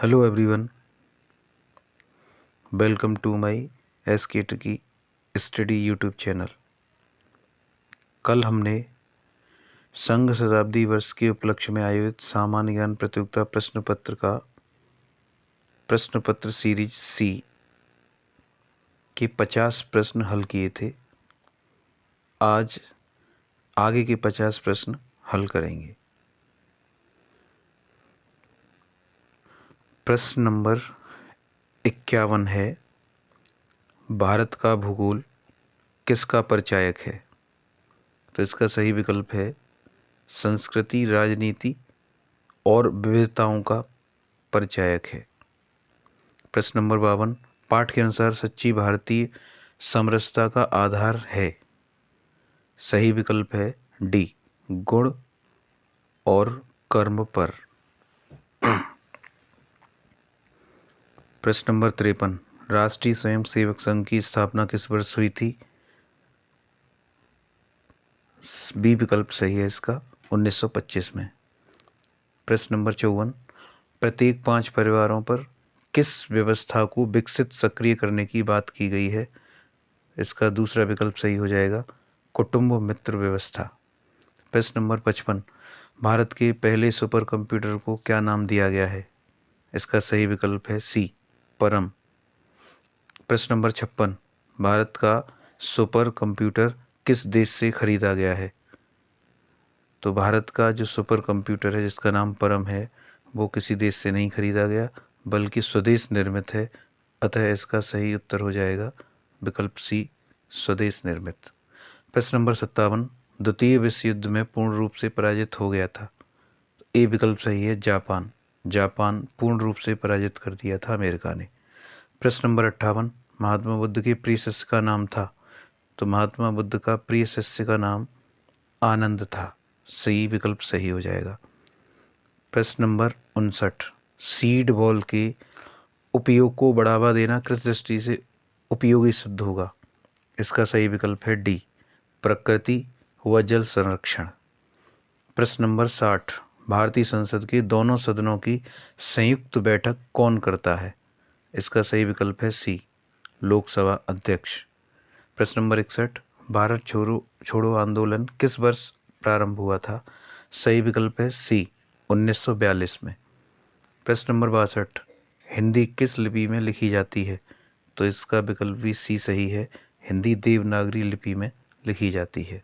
Hello everyone, welcome to my SK tricky study YouTube channel. कल हमने संघ शताब्दी वर्ष के उपलक्ष्य में आयोजित सामान्य ज्ञान प्रतियोगिता प्रश्न पत्र सीरीज सी के 50 प्रश्न हल किए थे। आज आगे के 50 प्रश्न हल करेंगे। प्रश्न नंबर 51 है, भारत का भूगोल किसका परिचायक है? तो इसका सही विकल्प है संस्कृति, राजनीति और विविधताओं का परिचायक है। प्रश्न नंबर 52, पाठ के अनुसार सच्ची भारतीय समरसता का आधार है। सही विकल्प है डी, गुण और कर्म पर। प्रश्न नंबर 53, राष्ट्रीय स्वयंसेवक संघ की स्थापना किस वर्ष हुई थी? बी विकल्प सही है इसका, 1925 में। प्रश्न नंबर 54, प्रत्येक 5 परिवारों पर किस व्यवस्था को विकसित सक्रिय करने की बात की गई है? इसका दूसरा विकल्प सही हो जाएगा, कुटुंब मित्र व्यवस्था। प्रश्न नंबर 55, भारत के पहले सुपर कंप्यूटर को क्या नाम दिया गया है? इसका सही विकल्प है सी, परम। प्रश्न नंबर 56, भारत का सुपर कंप्यूटर किस देश से खरीदा गया है? तो भारत का जो सुपर कंप्यूटर है जिसका नाम परम है वो किसी देश से नहीं खरीदा गया बल्कि स्वदेश निर्मित है। अतः इसका सही उत्तर हो जाएगा विकल्प सी, स्वदेश निर्मित। प्रश्न नंबर 57, द्वितीय विश्व युद्ध में पूर्ण रूप से पराजित हो गया था। ए विकल्प सही है, जापान। जापान पूर्ण रूप से पराजित कर दिया था अमेरिका ने। प्रश्न नंबर 58, महात्मा बुद्ध के प्रिय शिष्य का नाम था। तो महात्मा बुद्ध का प्रिय शिष्य का नाम आनंद था। सही विकल्प सही हो जाएगा। प्रश्न नंबर 59, सीड बॉल के उपयोग को बढ़ावा देना किस दृष्टि से उपयोगी सिद्ध होगा? इसका सही विकल्प है डी, प्रकृति व जल संरक्षण। प्रश्न नंबर 60, भारतीय संसद के दोनों सदनों की संयुक्त बैठक कौन करता है? इसका सही विकल्प है सी, लोकसभा अध्यक्ष। प्रश्न नंबर 61, भारत छोड़ो आंदोलन किस वर्ष प्रारंभ हुआ था? सही विकल्प है सी, 1942 में। प्रश्न नंबर 62, हिंदी किस लिपि में लिखी जाती है? तो इसका विकल्प भी सी सही है, हिंदी देवनागरी लिपि में लिखी जाती है।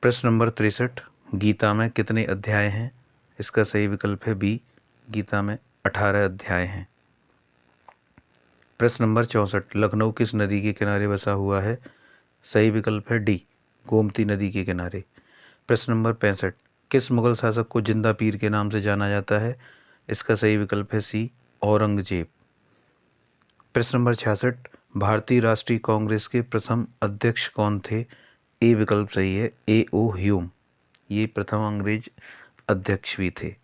प्रश्न नंबर 63, गीता में कितने अध्याय हैं? इसका सही विकल्प है बी, गीता में 18 अध्याय हैं। प्रश्न नंबर 64, लखनऊ किस नदी के किनारे बसा हुआ है? सही विकल्प है डी, गोमती नदी के किनारे। प्रश्न नंबर 65, किस मुगल शासक को जिंदा पीर के नाम से जाना जाता है? इसका सही विकल्प है सी, औरंगजेब। प्रश्न नंबर 66, भारतीय राष्ट्रीय कांग्रेस के प्रथम अध्यक्ष कौन थे? ए विकल्प सही है, ए ओ ह्यूम। ये प्रथम अंग्रेज अध्यक्ष भी थे।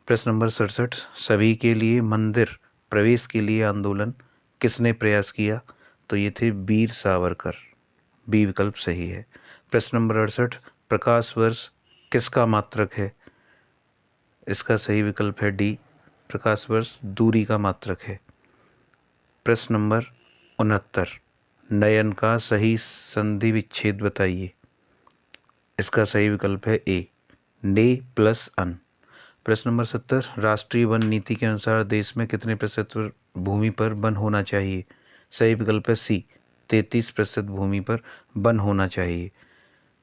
प्रश्न नंबर 67, सभी के लिए मंदिर प्रवेश के लिए आंदोलन किसने प्रयास किया? तो ये थे वीर सावरकर। बी विकल्प सही है। प्रश्न नंबर 68, प्रकाश वर्ष किसका मात्रक है? इसका सही विकल्प है डी, प्रकाश वर्ष दूरी का मात्रक है। प्रश्न नंबर 69, नयन का सही संधि विच्छेद बताइए। इसका सही विकल्प है ए, ने प्लस अन। प्रश्न नंबर 70, राष्ट्रीय वन नीति के अनुसार देश में कितने प्रतिशत भूमि पर वन होना चाहिए? सही विकल्प है सी, 33% भूमि पर वन होना चाहिए।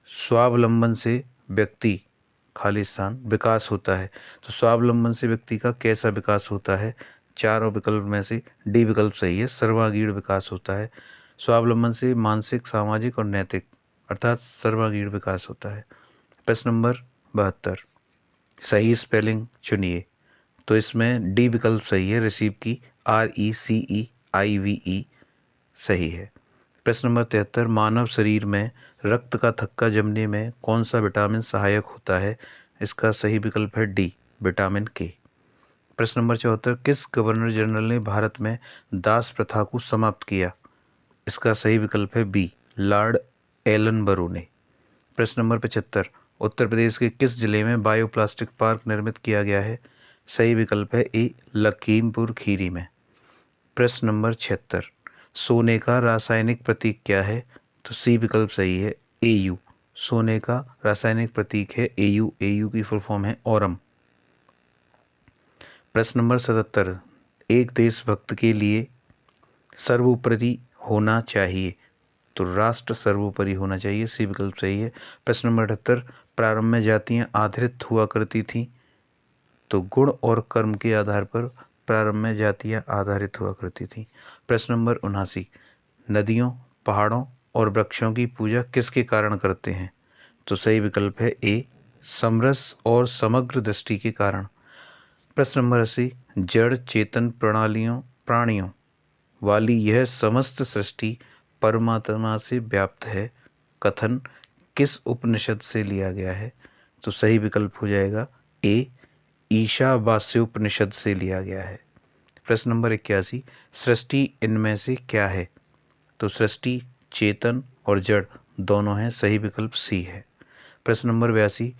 स्वावलंबन से व्यक्ति खाली स्थान विकास होता है। तो स्वावलंबन से व्यक्ति का कैसा विकास होता है? चारों विकल्प में से डी विकल्प सही है, सर्वांगीण विकास होता है। स्वावलंबन से मानसिक, सामाजिक और नैतिक अर्थात सर्वांगीण विकास होता है। प्रश्न नंबर 72, सही स्पेलिंग चुनिए। तो इसमें डी विकल्प सही है, रिसीव की RECEIVE सही है। प्रश्न नंबर 73, मानव शरीर में रक्त का थक्का जमने में कौन सा विटामिन सहायक होता है? इसका सही विकल्प है डी, विटामिन के। प्रश्न नंबर 74, किस गवर्नर जनरल ने भारत में दास प्रथा को समाप्त किया? इसका सही विकल्प है बी, लॉर्ड एलनबरो ने। प्रश्न नंबर 75, उत्तर प्रदेश के किस जिले में बायोप्लास्टिक पार्क निर्मित किया गया है? सही विकल्प है ए लखीमपुर खीरी में। प्रश्न नंबर 76, सोने का रासायनिक प्रतीक क्या है? तो सी विकल्प सही है एयू। सोने का रासायनिक प्रतीक है एयू। एयू की फुल फॉर्म है ओरम। प्रश्न नंबर 77, एक देशभक्त के लिए सर्वोपरि होना चाहिए। तो राष्ट्र सर्वोपरि होना चाहिए, सी विकल्प सही है। प्रश्न नंबर 78, प्रारंभ में जातियां आधारित हुआ करती थी। तो गुण और कर्म के आधार पर प्रारंभ में जातियां आधारित हुआ करती थी। प्रश्न नंबर 79, नदियों, पहाड़ों और वृक्षों की पूजा किसके कारण करते हैं? तो सही विकल्प है ए समरस और समग्र दृष्टि के कारण। प्रश्न नंबर 80, जड़ चेतन प्राणियों वाली यह समस्त सृष्टि परमात्मा से व्याप्त है, कथन किस उपनिषद से लिया गया है? तो सही विकल्प हो जाएगा ए ईशावास्योपनिषद से लिया गया है। प्रश्न नंबर 81, सृष्टि इनमें से क्या है? तो सृष्टि चेतन और जड़ दोनों हैं, सही विकल्प सी है। प्रश्न नंबर 82,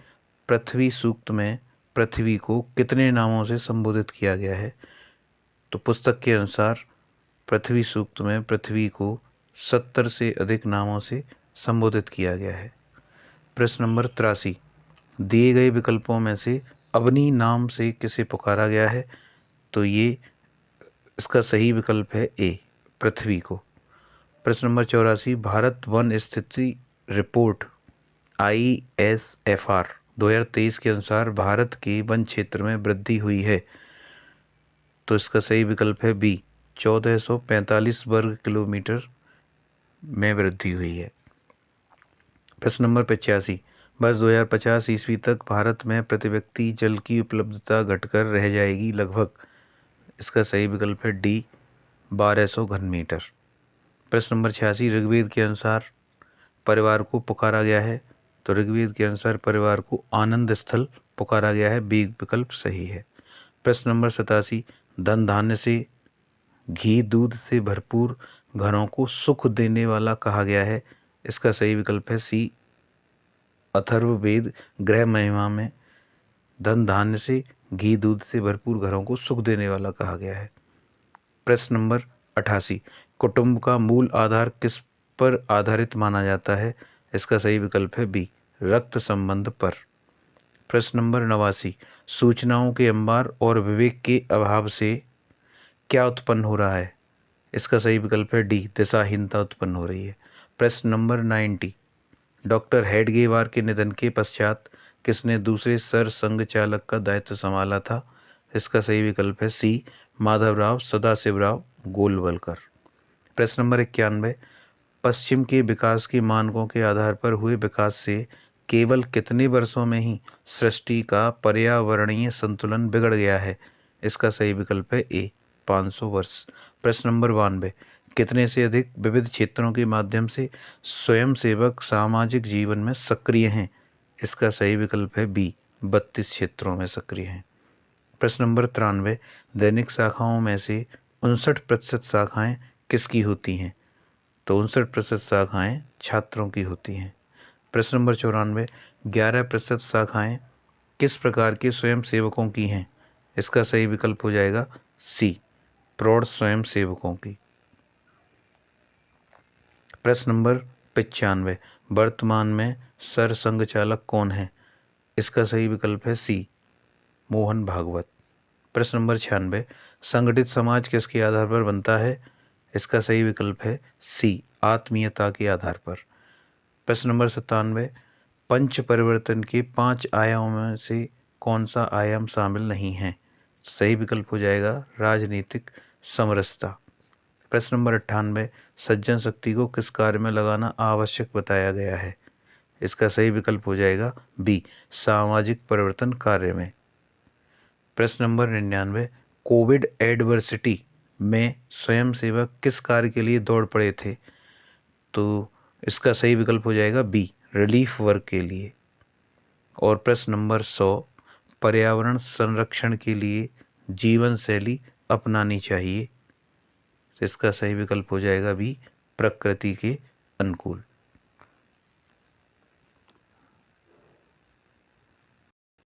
पृथ्वी सूक्त में पृथ्वी को कितने नामों से संबोधित किया गया है? तो पुस्तक के अनुसार पृथ्वी सूक्त में पृथ्वी को 70 से अधिक नामों से संबोधित किया गया है। प्रश्न नंबर 83, दिए गए विकल्पों में से अवनी नाम से किसे पुकारा गया है? तो ये इसका सही विकल्प है ए पृथ्वी को। प्रश्न नंबर 84, भारत वन स्थिति रिपोर्ट ISFR 2023 के अनुसार भारत के वन क्षेत्र में वृद्धि हुई है। तो इसका सही विकल्प है बी 1445 वर्ग किलोमीटर में वृद्धि हुई है। प्रश्न नंबर 85, वर्ष 2050 ईस्वी तक भारत में प्रति व्यक्ति जल की उपलब्धता घटकर रह जाएगी लगभग। इसका सही विकल्प है डी 1200 घन मीटर। प्रश्न नंबर 86, ऋग्वेद के अनुसार परिवार को पुकारा गया है। तो ऋग्वेद के अनुसार परिवार को आनंद स्थल पुकारा गया है, बी विकल्प सही है। प्रश्न नंबर 87, धन धान्य से घी दूध से भरपूर घरों को सुख देने वाला कहा गया है। इसका सही विकल्प है सी अथर्ववेद गृह महिमा में धन धान्य से घी दूध से भरपूर घरों को सुख देने वाला कहा गया है। प्रश्न नंबर 88, कुटुंब का मूल आधार किस पर आधारित माना जाता है? इसका सही विकल्प है बी रक्त संबंध पर। प्रश्न नंबर 89, सूचनाओं के अंबार और विवेक के अभाव से क्या उत्पन्न हो रहा है? इसका सही विकल्प है डी दिशाहीनता उत्पन्न हो रही है। प्रश्न नंबर 90, डॉक्टर हेडगेवार के निधन के पश्चात किसने दूसरे सर संघ चालक का दायित्व संभाला था? इसका सही विकल्प है सी माधवराव सदाशिवराव गोलवलकर। प्रश्न नंबर 91, पश्चिम के विकास के मानकों के आधार पर हुए विकास से केवल कितने वर्षों में ही सृष्टि का पर्यावरणीय संतुलन बिगड़ गया है? इसका सही विकल्प है ए 500 वर्ष। प्रश्न नंबर 92, कितने से अधिक विविध क्षेत्रों के माध्यम से स्वयंसेवक सामाजिक जीवन में सक्रिय हैं? इसका सही विकल्प है बी 32 क्षेत्रों में सक्रिय हैं। प्रश्न नंबर 93, दैनिक शाखाओं में से 59% शाखाएं किसकी होती हैं? तो 59% शाखाएं छात्रों की होती हैं। प्रश्न नंबर 94, 11% शाखाएं किस प्रकार के स्वयं सेवकों की हैं? इसका सही विकल्प हो जाएगा सी प्रौढ़ स्वयं सेवकों की। प्रश्न नंबर 95, वर्तमान में सर संघ चालक कौन है? इसका सही विकल्प है सी मोहन भागवत। प्रश्न नंबर 96, संगठित समाज किसके आधार पर बनता है? इसका सही विकल्प है सी आत्मीयता के आधार पर। प्रश्न नंबर 97, पंच परिवर्तन के 5 आयामों में से कौन सा आयाम शामिल नहीं है? सही विकल्प हो जाएगा राजनीतिक समरसता। प्रश्न नंबर 98, सज्जन शक्ति को किस कार्य में लगाना आवश्यक बताया गया है? इसका सही विकल्प हो जाएगा बी सामाजिक परिवर्तन कार्य में। प्रश्न नंबर 99, कोविड एडवर्सिटी में स्वयंसेवक किस कार्य के लिए दौड़ पड़े थे? तो इसका सही विकल्प हो जाएगा बी रिलीफ वर्क के लिए। और प्रश्न नंबर 100, पर्यावरण संरक्षण के लिए जीवन शैली अपनानी चाहिए। इसका सही विकल्प हो जाएगा बी प्रकृति के अनुकूल।